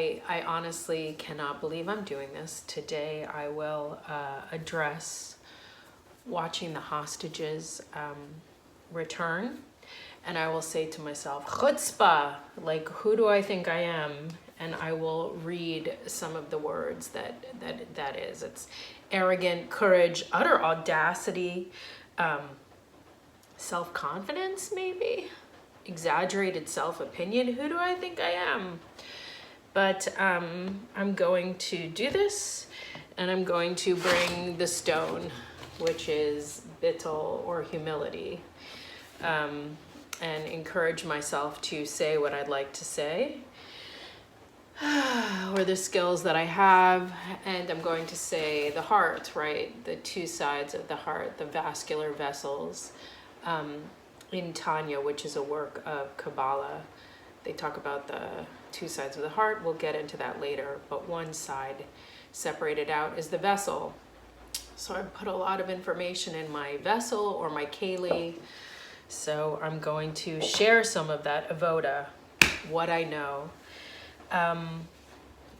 I honestly cannot believe I'm doing this. Today I will address watching the hostages return, and I will say to myself, chutzpah, like, who do I think I am? And I will read some of the words that is. It's arrogant, courage, utter audacity, self-confidence maybe, exaggerated self-opinion. Who do I think I am? But I'm going to do this, and I'm going to bring the stone, which is bittul or humility, and encourage myself to say what I'd like to say, or the skills that I have. And I'm going to say the heart, right? The two sides of the heart, the vascular vessels. In Tanya, which is a work of Kabbalah, they talk about the two sides of the heart. We'll get into that later, but one side separated out is the vessel. So I put a lot of information in my vessel or my keli. So I'm going to share some of that avoda, what I know.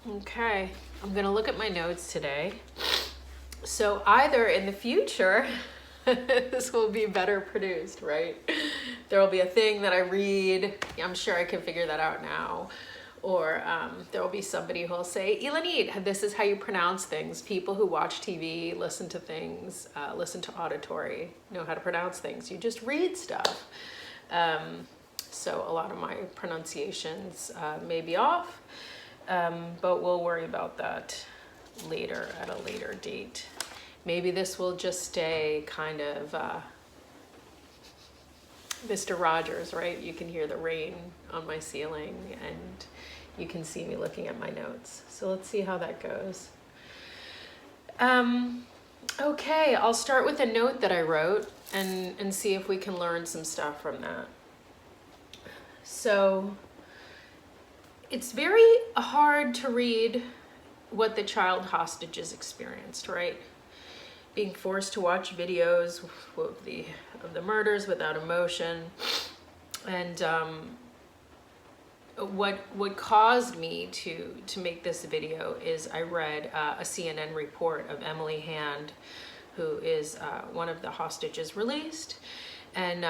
Okay, I'm gonna look at my notes today. So either in the future, this will be better produced, right? There will be a thing that I read. I'm sure I can figure that out now. Or there will be somebody who will say, Ilanit, this is how you pronounce things. People who watch TV, listen to things, listen to auditory, know how to pronounce things. You just read stuff. So a lot of my pronunciations may be off, but we'll worry about that later, at a later date. Maybe this will just stay kind of Mr. Rogers, right? You can hear the rain on my ceiling, and you can see me looking at my notes. So let's see how that goes. Okay, I'll start with a note that I wrote and see if we can learn some stuff from that. So it's very hard to read what the child hostages experienced, right? Being forced to watch videos of the murders without emotion. And what caused me to make this video is I read a CNN report of Emily Hand, who is one of the hostages released, and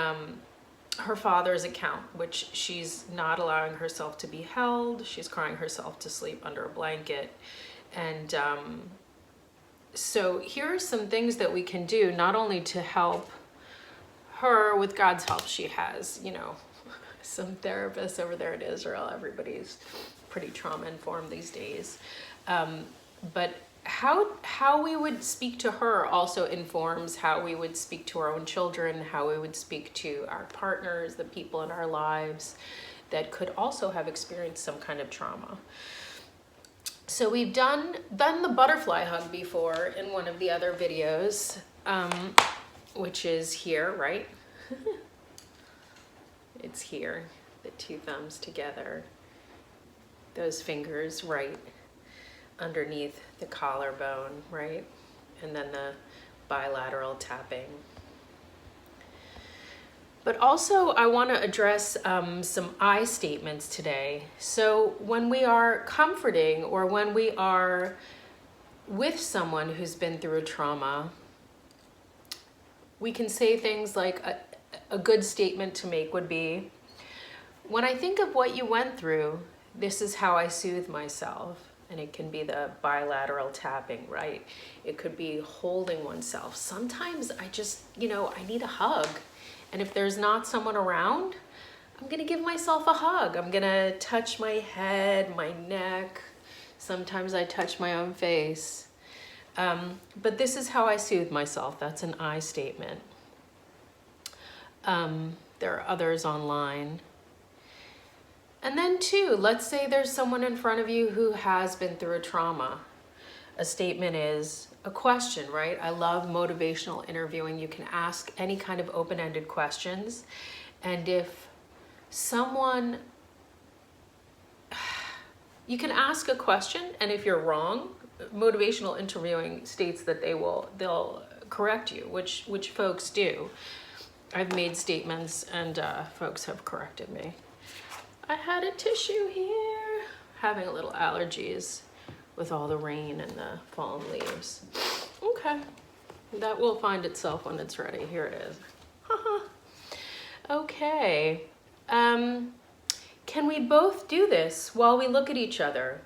her father's account, which she's not allowing herself to be held. She's crying herself to sleep under a blanket. And so here are some things that we can do, not only to help her with God's help. She has, you know, some therapists over there in Israel. Everybody's pretty trauma informed these days. But how we would speak to her also informs how we would speak to our own children, how we would speak to our partners, the people in our lives that could also have experienced some kind of trauma. So we've done the butterfly hug before in one of the other videos, which is here, right? It's here, the two thumbs together, those fingers right underneath the collarbone, right? And then the bilateral tapping. But also I want to address some I statements today. So when we are comforting or when we are with someone who's been through a trauma, we can say things like a good statement to make would be, when I think of what you went through, this is how I soothe myself. And it can be the bilateral tapping, right? It could be holding oneself. Sometimes I just, I need a hug. And if there's not someone around, I'm gonna give myself a hug. I'm gonna touch my head, my neck. Sometimes I touch my own face. But this is how I soothe myself. That's an I statement. There are others online. And then too, let's say there's someone in front of you who has been through a trauma. A statement is a question, right? I love motivational interviewing. You can ask any kind of open-ended questions. And if someone, you can ask a question, and if you're wrong, motivational interviewing states that they'll correct you, which folks do. I've made statements and folks have corrected me. I had a tissue here. having a little allergies with all the rain and the fallen leaves. Okay, that will find itself when it's ready. Here it is. Okay, can we both do this while we look at each other?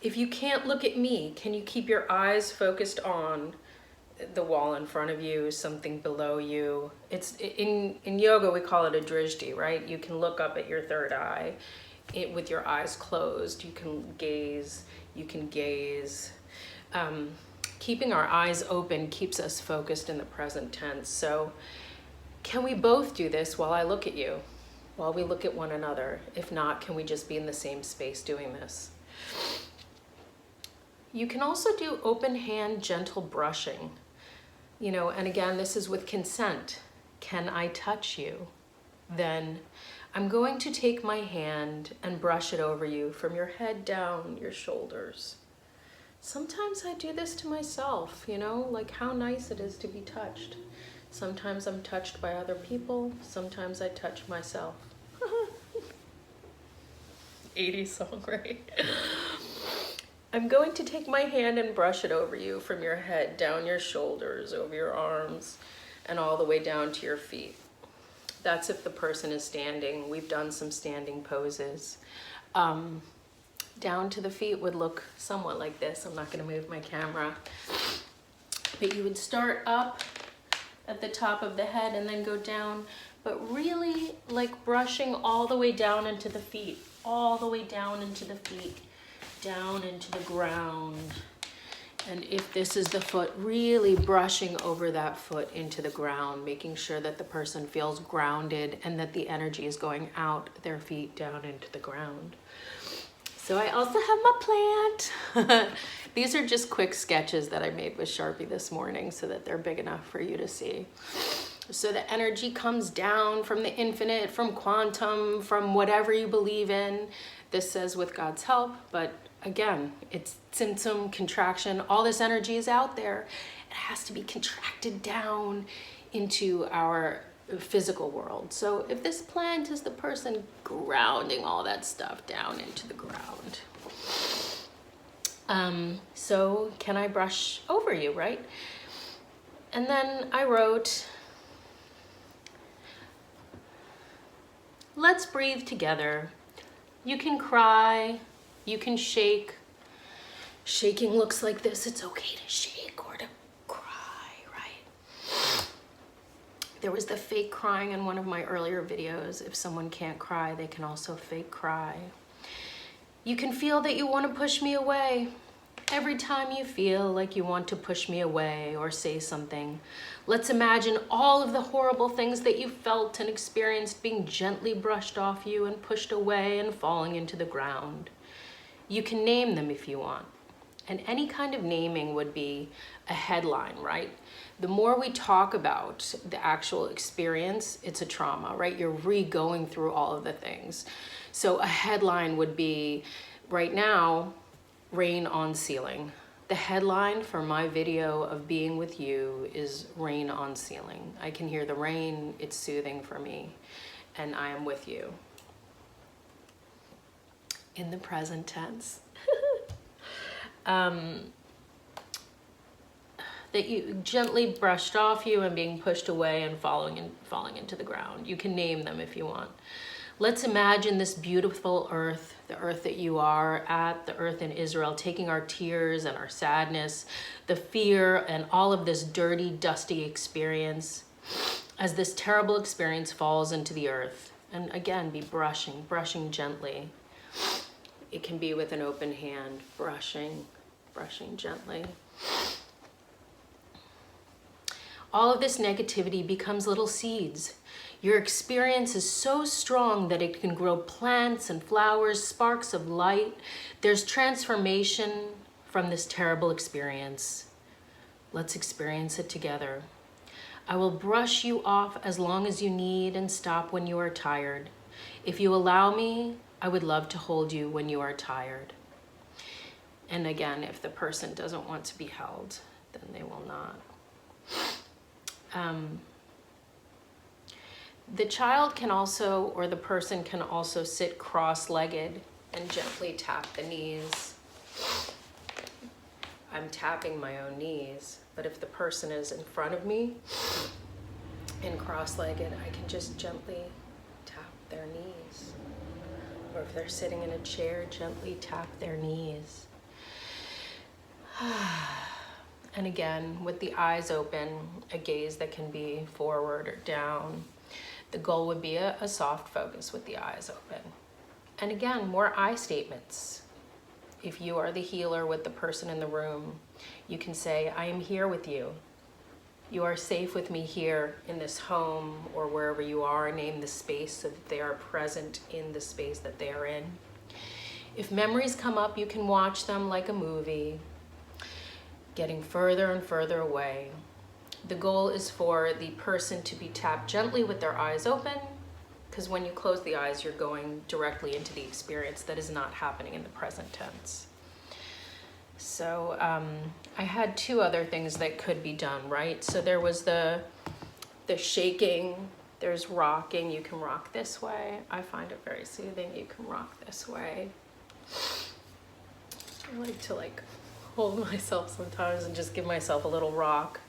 If you can't look at me, can you keep your eyes focused on the wall in front of you, something below you? It's in yoga, we call it a drishti, right? You can look up at your third eye with your eyes closed. You can gaze. Keeping our eyes open keeps us focused in the present tense. So can we both do this while I look at you, while we look at one another? If not, can we just be in the same space doing this? You can also do open hand, gentle brushing. You know, and again, this is with consent. Can I touch you? Then I'm going to take my hand and brush it over you from your head down, your shoulders. Sometimes I do this to myself, you know, like how nice it is to be touched. Sometimes I'm touched by other people. Sometimes I touch myself. 80s song, right? I'm going to take my hand and brush it over you from your head, down your shoulders, over your arms, and all the way down to your feet. That's if the person is standing. We've done some standing poses. Down to the feet would look somewhat like this. I'm not going to move my camera. But you would start up at the top of the head and then go down, but really like brushing all the way down into the feet, all the way down into the feet, down into the ground. And if this is the foot, really brushing over that foot into the ground, making sure that the person feels grounded and that the energy is going out their feet down into the ground. So I also have my plant. These are just quick sketches that I made with Sharpie this morning so that they're big enough for you to see. So the energy comes down from the infinite, from quantum, from whatever you believe in. This says with God's help, but again, it's symptom, contraction, all this energy is out there. It has to be contracted down into our physical world. So if this plant is the person grounding all that stuff down into the ground. So can I brush over you, right? And then I wrote, let's breathe together. You can cry, you can shake. Shaking looks like this. It's okay to shake or to cry, right? There was the fake crying in one of my earlier videos. If someone can't cry, they can also fake cry. You can feel that you want to push me away. Every time you feel like you want to push me away or say something, let's imagine all of the horrible things that you felt and experienced being gently brushed off you and pushed away and falling into the ground. You can name them if you want. And any kind of naming would be a headline, right? The more we talk about the actual experience, it's a trauma, right? You're re-going through all of the things. So a headline would be, right now, rain on ceiling. The headline for my video of being with you is rain on ceiling. I can hear the rain, it's soothing for me, and I am with you. In the present tense. That you gently brushed off you and being pushed away and falling into the ground. You can name them if you want. Let's imagine this beautiful earth, the earth that you are at, the earth in Israel, taking our tears and our sadness, the fear and all of this dirty, dusty experience as this terrible experience falls into the earth. And again, be brushing gently. It can be with an open hand, brushing gently. All of this negativity becomes little seeds. Your experience is so strong that it can grow plants and flowers, sparks of light. There's transformation from this terrible experience. Let's experience it together. I will brush you off as long as you need and stop when you are tired. If you allow me, I would love to hold you when you are tired. And again, if the person doesn't want to be held, then they will not. The child can also, or the person can also sit cross-legged and gently tap the knees. I'm tapping my own knees, but if the person is in front of me and cross-legged, I can just gently tap their knees. Or if they're sitting in a chair, gently tap their knees. And again, with the eyes open, a gaze that can be forward or down. The goal would be a soft focus with the eyes open. And again, more I statements. If you are the healer with the person in the room, you can say, I am here with you. You are safe with me here in this home or wherever you are. Name the space so that they are present in the space that they are in. If memories come up, you can watch them like a movie, getting further and further away. The goal is for the person to be tapped gently with their eyes open, because when you close the eyes, you're going directly into the experience that is not happening in the present tense. So I had two other things that could be done, right? So there was the shaking, there's rocking. You can rock this way. I find it very soothing. You can rock this way. I like to hold myself sometimes and just give myself a little rock.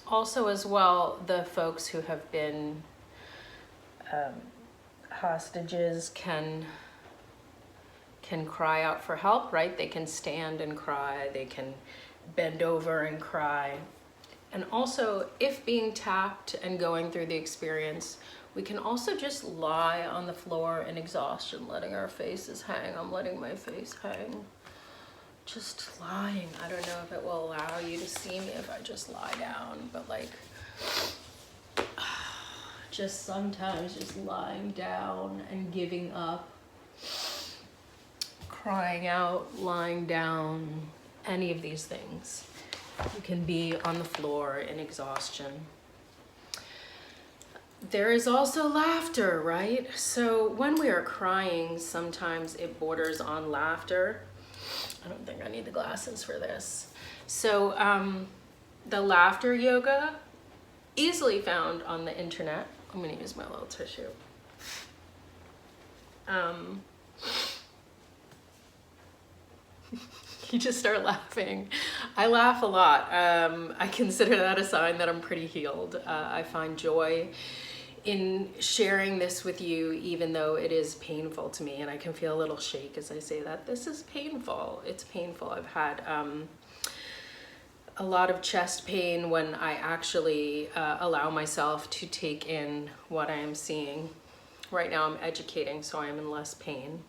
Also as well, the folks who have been hostages can cry out for help, right? They can stand and cry, they can bend over and cry. And also, if being tapped and going through the experience, we can also just lie on the floor in exhaustion, letting our faces hang. I'm letting my face hang. Just lying. I don't know if it will allow you to see me if I just lie down, but just sometimes just lying down and giving up, crying out, lying down, any of these things. You can be on the floor in exhaustion. There is also laughter, right? So when we are crying, sometimes it borders on laughter. I don't think I need the glasses for this. So the laughter yoga, easily found on the internet. I'm gonna use my little tissue. You just start laughing. I laugh a lot. I consider that a sign that I'm pretty healed. I find joy in sharing this with you, even though it is painful to me, and I can feel a little shake as I say that. This is painful. It's painful. I've had a lot of chest pain when I actually allow myself to take in what I am seeing. Right now I'm educating, so I am in less pain.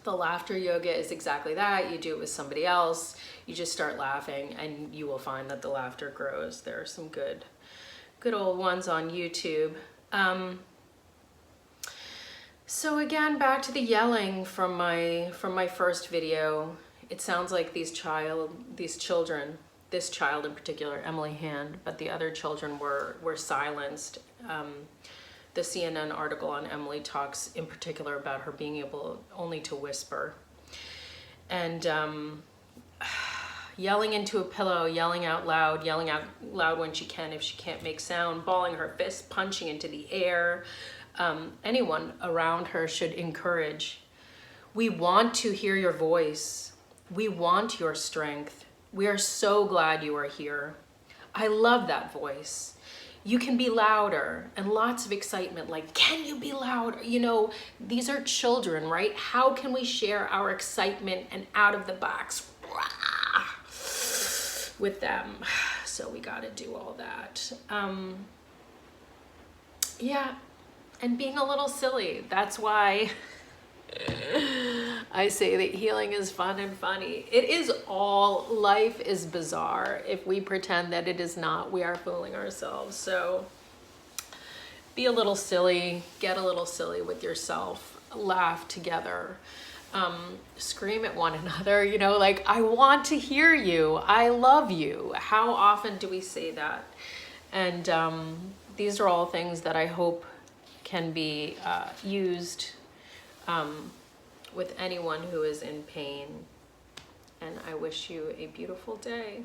The laughter yoga is exactly that. You do it with somebody else, you just start laughing, and you will find that the laughter grows. There are some good old ones on YouTube. So again, back to the yelling from my first video. It sounds like these children, this child in particular, Emily Hand, but the other children were silenced. The CNN article on Emily talks in particular about her being able only to whisper. And yelling into a pillow, yelling out loud when she can, if she can't make sound, balling her fist, punching into the air. Anyone around her should encourage. We want to hear your voice. We want your strength. We are so glad you are here. I love that voice. You can be louder, and lots of excitement, like, can you be louder? You know, these are children, right? How can we share our excitement and out of the box with them? So we got to do all that. Yeah, and being a little silly. That's why I say that healing is fun and funny. It is all. Life is bizarre. If we pretend that it is not, we are fooling ourselves. So be a little silly, get a little silly with yourself, laugh together, scream at one another, you know, like, I want to hear you, I love you. How often do we say that? And these are all things that I hope can be used with anyone who is in pain. And I wish you a beautiful day.